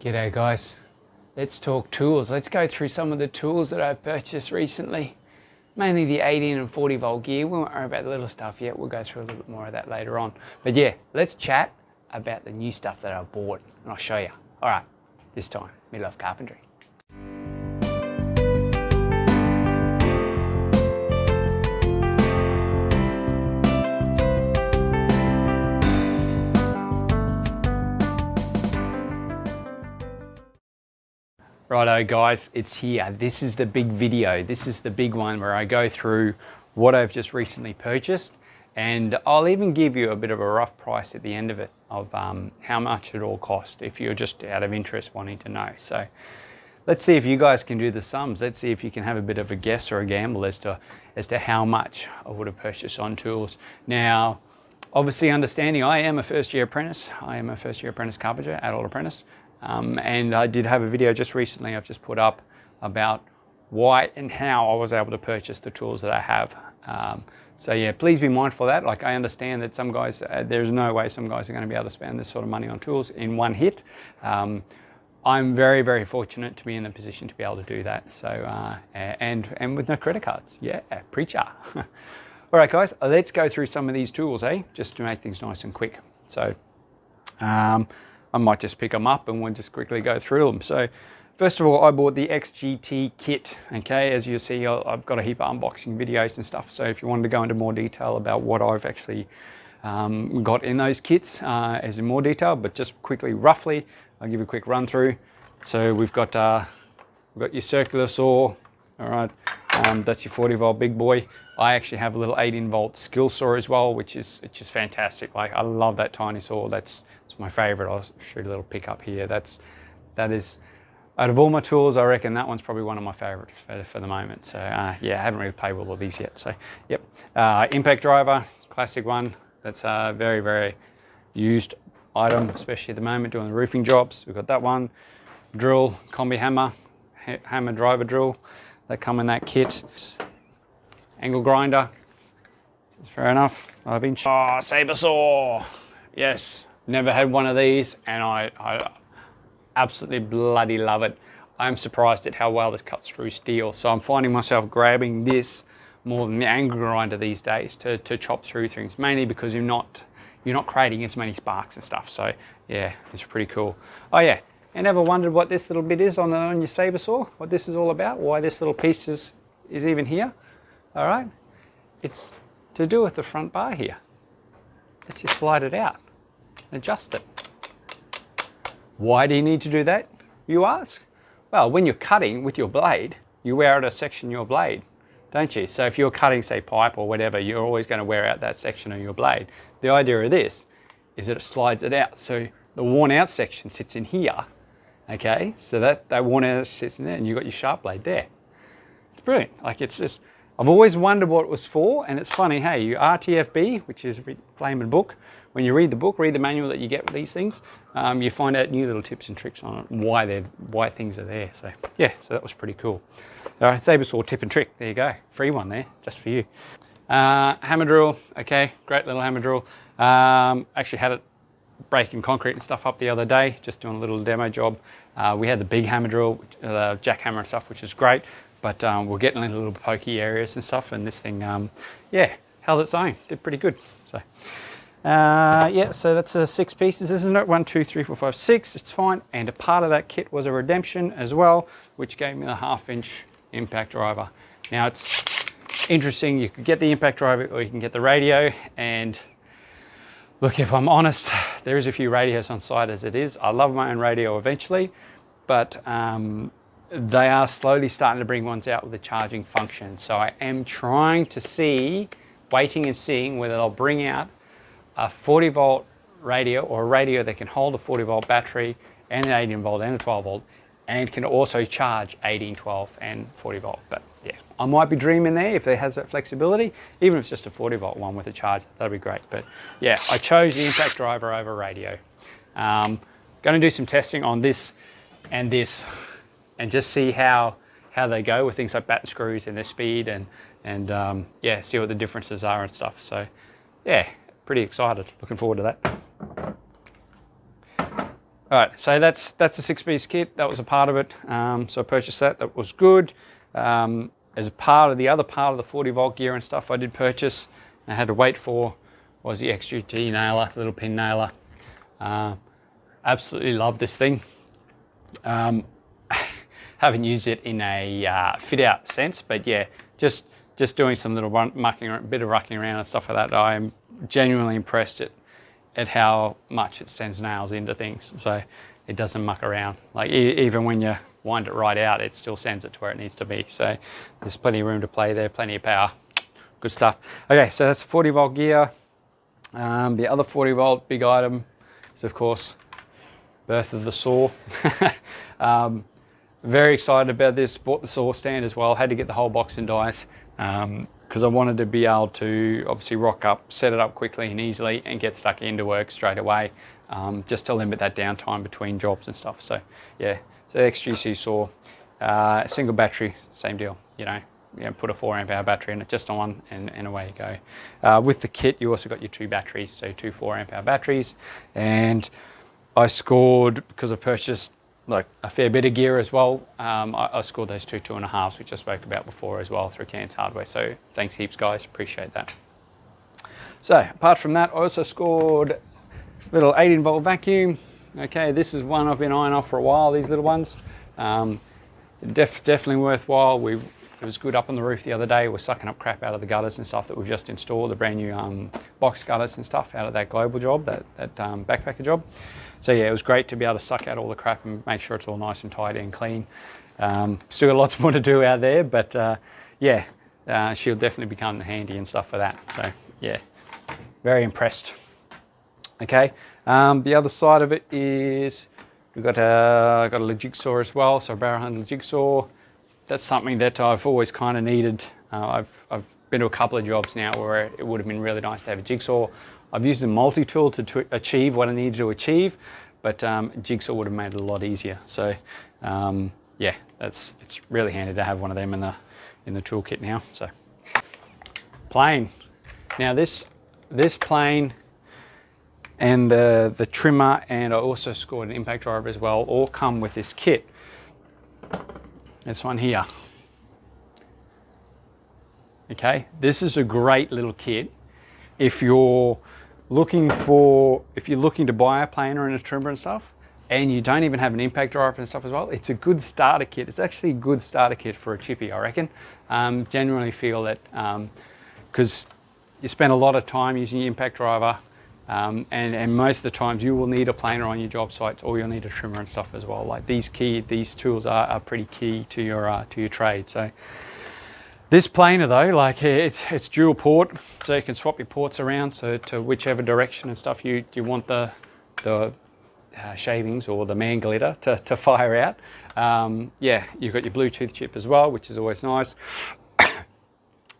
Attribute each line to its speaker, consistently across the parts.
Speaker 1: G'day guys, let's talk tools. Let's go through some of the tools that I've purchased recently. Mainly the 18 and 40 volt gear. We won't worry about the little stuff yet. We'll go through a little bit more of that later on. But yeah, let's chat about the new stuff that I've bought and I'll show you. All right, this time, Midlife Carpentry. Righto guys, it's here. This is the big video. This is the big one where I go through what I've just recently purchased, and I'll even give you a bit of a rough price at the end of it of how much it all cost if you're just out of interest wanting to know. So let's see if you guys can do the sums. Let's see if you can have a bit of a guess or a gamble as to how much I would have purchased on tools. Now, obviously understanding I am a first year apprentice. I am a first year apprentice carpenter, adult apprentice. And I did have a video just recently I've just put up about why and how I was able to purchase the tools that I have. So yeah, please be mindful of that. Like, I understand that some guys, there's no way some guys are going to be able to spend this sort of money on tools in one hit. I'm very, very fortunate to be in the position to be able to do that. So, and with no credit cards. Yeah, preacher. All right guys, let's go through some of these tools, just to make things nice and quick. So, I might just pick them up and we'll just quickly go through them. So first of all, I bought the XGT Kit. Okay, as you see, I've got a heap of unboxing videos and stuff. So if you wanted to go into more detail about what I've actually got in those kits, as in more detail, but just quickly, roughly, I'll give you a quick run through. So we've got your circular saw. All right, that's your 40 volt big boy. I actually have a little 18 volt skill saw as well, which is fantastic. Like, I love that tiny saw. It's my favorite. I'll show you a little pick up here. That is, out of all my tools, I reckon that one's probably one of my favorites for the moment. So yeah, I haven't really played with all these yet. So yep, impact driver, classic one. That's a very, very used item, especially at the moment doing the roofing jobs. We've got that one. Drill, combi hammer, hammer driver drill. They come in that kit. Angle grinder, fair enough, 5-inch. Oh, saber saw, yes, never had one of these, and I absolutely bloody love it. I'm surprised at how well this cuts through steel. So I'm finding myself grabbing this more than the angle grinder these days to chop through things, mainly because you're not creating as many sparks and stuff. So yeah, it's pretty cool. Oh yeah, and ever wondered what this little bit is on your saber saw? What this is all about? Why this little piece is even here? All right, it's to do with the front bar here. Let's just slide it out, adjust it. Why do you need to do that, you ask? Well, when you're cutting with your blade, you wear out a section of your blade, don't you? So if you're cutting, say, pipe or whatever, you're always going to wear out that section of your blade. The idea of this is that it slides it out. So the worn out section sits in here, okay? So that worn out sits in there and you've got your sharp blade there. It's brilliant. Like, it's just, I've always wondered what it was for, and it's funny, hey, you RTFB, which is flaming book, when you read the book, read the manual that you get with these things, you find out new little tips and tricks on it, why things are there. So yeah, so that was pretty cool. All right, saber saw tip and trick, there you go, free one there, just for you. Hammer drill, okay, great little hammer drill. Actually had it breaking concrete and stuff up the other day, just doing a little demo job. We had the big hammer drill, jackhammer and stuff, which is great. But we're getting into little pokey areas and stuff, and this thing, yeah, held its own, did pretty good. So, yeah, so that's 6 pieces, isn't it? 1, 2, 3, 4, 5, 6, it's fine. And a part of that kit was a redemption as well, which gave me the 1/2-inch impact driver. Now, it's interesting, you could get the impact driver or you can get the radio, and look, if I'm honest, there is a few radios on site as it is. I love my own radio eventually, but they are slowly starting to bring ones out with a charging function. So I am trying to see, waiting and seeing whether they'll bring out a 40 volt radio, or a radio that can hold a 40 volt battery and an 18 volt and a 12 volt, and can also charge 18, 12 and 40 volt. But yeah, I might be dreaming there if it has that flexibility, even if it's just a 40 volt one with a charger, that'd be great. But yeah, I chose the impact driver over radio. Going to do some testing on this and this, and just see how they go with things like batten screws and their speed, and yeah, see what the differences are and stuff. So yeah, pretty excited, looking forward to that. All right, so that's a 6-piece kit. That was a part of it. So I purchased that. That was good. As a part of the other part of the 40-volt gear and stuff I did purchase, I had to wait for, was the XGT nailer, little pin nailer. Absolutely love this thing. Haven't used it in a fit-out sense, but yeah, just doing some little bit of rucking around and stuff like that. I'm genuinely impressed at how much it sends nails into things. So it doesn't muck around. Like even when you wind it right out, it still sends it to where it needs to be. So there's plenty of room to play there, plenty of power. Good stuff. Okay, so that's 40-volt gear. The other 40-volt big item is, of course, birth of the saw. Very excited about this. Bought the saw stand as well. Had to get the whole box and dies because I wanted to be able to obviously rock up, set it up quickly and easily and get stuck into work straight away, just to limit that downtime between jobs and stuff. So yeah, so XGT saw, single battery, same deal, you know, put a 4 amp hour battery in it, just on, and away you go. With the kit, you also got your 2 batteries, so 2 4 amp hour batteries. And I scored, because I purchased like a fair bit of gear as well, I scored those 2 2.5s, which I spoke about before as well through Cairns Hardware. So thanks heaps, guys, appreciate that. So apart from that, I also scored a little 18-volt vacuum. Okay, this is one I've been eyeing off for a while, these little ones. Definitely worthwhile. It was good up on the roof the other day. We're sucking up crap out of the gutters and stuff that we've just installed, the brand new box gutters and stuff out of that global job, that backpacker job. So yeah, it was great to be able to suck out all the crap and make sure it's all nice and tidy and clean. Still got lots more to do out there, but yeah, she'll definitely become handy and stuff for that. So yeah, very impressed. Okay, the other side of it is we've got a jigsaw as well, so a barrel handle jigsaw. That's something that I've always kind of needed. I've been to a couple of jobs now where it would have been really nice to have a jigsaw. I've used a multi-tool to achieve what I needed to achieve, but jigsaw would have made it a lot easier. So yeah, it's really handy to have one of them in the toolkit now. So plane. Now this plane and the trimmer, and I also scored an impact driver as well, all come with this kit. This one here. Okay, this is a great little kit if you're looking to buy a planer and a trimmer and stuff, and you don't even have an impact driver and stuff as well. It's a good starter kit. It's actually a good starter kit for a chippy, I reckon. Genuinely feel that because you spend a lot of time using your impact driver, and most of the times you will need a planer on your job sites, or you'll need a trimmer and stuff as well. Like these tools are pretty key to your trade. So this planer though, like it's dual port, so you can swap your ports around, so to whichever direction and stuff you want the shavings or the man glitter to fire out. Yeah, you've got your Bluetooth chip as well, which is always nice.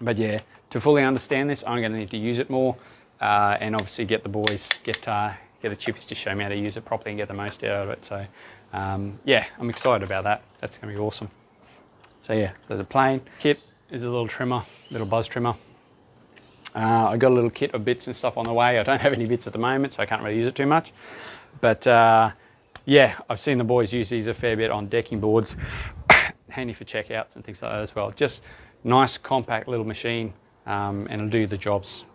Speaker 1: But yeah, to fully understand this, I'm going to need to use it more. And obviously get the boys, get the chippies to show me how to use it properly and get the most out of it. So yeah, I'm excited about that. That's going to be awesome. So yeah, so the plane kit is a little trimmer, little buzz trimmer. I got a little kit of bits and stuff on the way. I don't have any bits at the moment, so I can't really use it too much. But yeah, I've seen the boys use these a fair bit on decking boards. Handy for checkouts and things like that as well. Just nice, compact little machine, and it'll do the jobs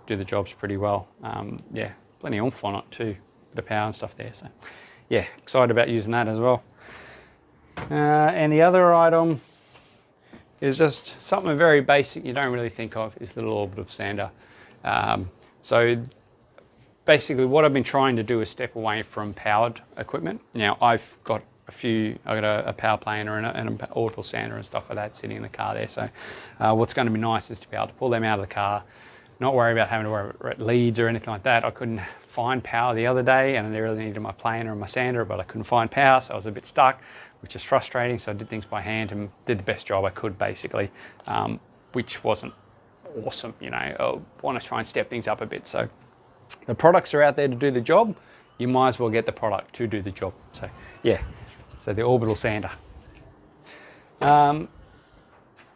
Speaker 1: pretty well. Yeah, plenty of oomph on it too, bit of power and stuff there. So yeah, excited about using that as well. And the other item is just something very basic you don't really think of, is the little Orbital Sander. So basically what I've been trying to do is step away from powered equipment. Now I've got a power planer and an Orbital Sander and stuff like that sitting in the car there. So what's going to be nice is to be able to pull them out of the car, not worry about having to worry about leads or anything like that. I couldn't find power the other day, and I really needed my planer and my sander, but I couldn't find power, so I was a bit stuck, which is frustrating. So I did things by hand and did the best job I could, basically, which wasn't awesome. You know, I want to try and step things up a bit. So the products are out there to do the job. You might as well get the product to do the job. So yeah, so the Orbital Sander.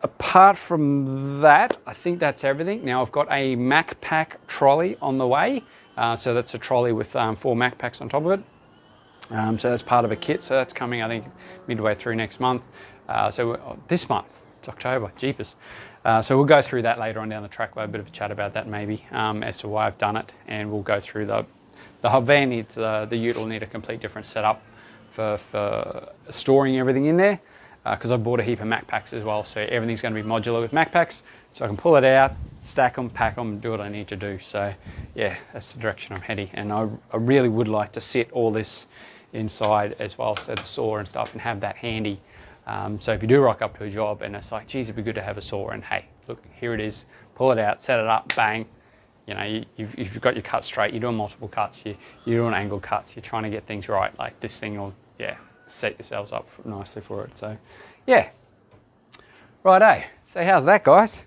Speaker 1: Apart from that, I think that's everything. Now I've got a Pack Trolley on the way. So that's a trolley with 4 Mac packs on top of it. So that's part of a kit. So that's coming, I think, midway through next month. This month, it's October, jeepers. So we'll go through that later on down the track. We'll have a bit of a chat about that maybe, as to why I've done it. And we'll go through the hub van needs, the ute will need a complete different setup for storing everything in there. Because I bought a heap of Mac packs as well. So everything's going to be modular with Mac packs. So I can pull it out, stack them, pack them, do what I need to do. So yeah, that's the direction I'm heading. And I really would like to sit all this inside as well, so the saw and stuff, and have that handy. So if you do rock up to a job and it's like, geez, it'd be good to have a saw, and hey, look, here it is, pull it out, set it up, bang. You know, you've got your cut straight, you're doing multiple cuts, you're doing angle cuts, you're trying to get things right. Like this thing will, yeah, set yourselves up nicely for it. So yeah, righto. So how's that, guys?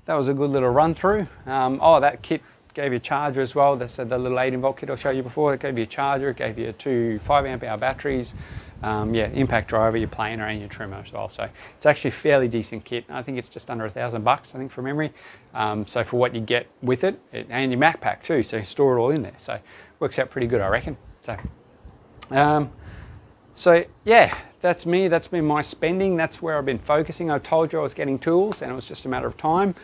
Speaker 1: That was a good little run through. Oh, that kit gave you a charger as well. That's the little 18-volt kit I showed you before. It gave you a charger, it gave you two 5-amp-hour batteries, yeah, impact driver, your planer and your trimmer as well. So it's actually a fairly decent kit. I think it's just under $1,000 I think from memory. So for what you get with it, and your Mac pack too, so you store it all in there. So it works out pretty good, I reckon. So yeah, that's me. That's been my spending. That's where I've been focusing. I told you I was getting tools, and it was just a matter of time.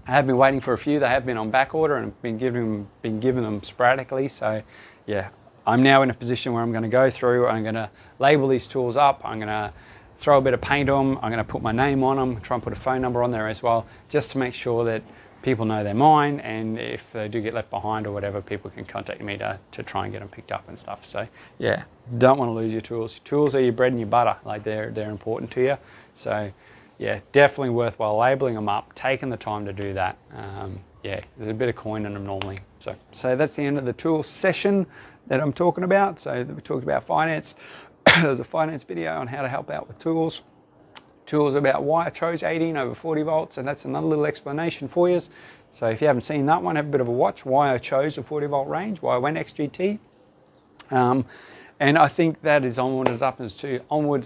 Speaker 1: I have been waiting for a few. They have been on back order and been given them sporadically. So yeah, I'm now in a position where I'm going to go through. I'm going to label these tools up. I'm going to throw a bit of paint on them. I'm going to put my name on them. Try and put a phone number on there as well, just to make sure that people know they're mine. And if they do get left behind or whatever, people can contact me to try and get them picked up and stuff. So yeah, don't want to lose your tools. Your tools are your bread and your butter. Like they're important to you. So yeah, definitely worthwhile labeling them up, taking the time to do that. Yeah, there's a bit of coin in them normally. So that's the end of the tool session that I'm talking about. So we talked about finance. There's a finance video on how to help out with tools. Tools about why I chose 18 over 40 volts, and that's another little explanation for you. So if you haven't seen that one, have a bit of a watch. Why I chose a 40 volt range, why I went XGT. And I think that is onwards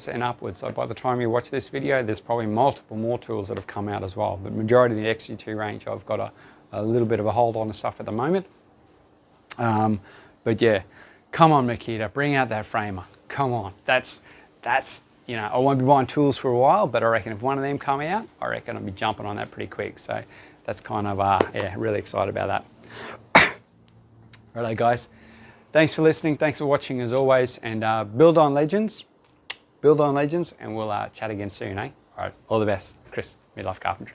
Speaker 1: and upwards. So by the time you watch this video, there's probably multiple more tools that have come out as well. But majority of the XGT range, I've got a little bit of a hold on the stuff at the moment. But yeah, come on Makita, bring out that framer. Come on, that's you know, I won't be buying tools for a while, but I reckon if one of them come out, I reckon I'll be jumping on that pretty quick. So that's kind of yeah, really excited about that. Righto guys. Thanks for listening. Thanks for watching as always. And build on legends. Build on legends. And we'll chat again soon, eh? All right. All the best. Chris, Midlife Carpentry.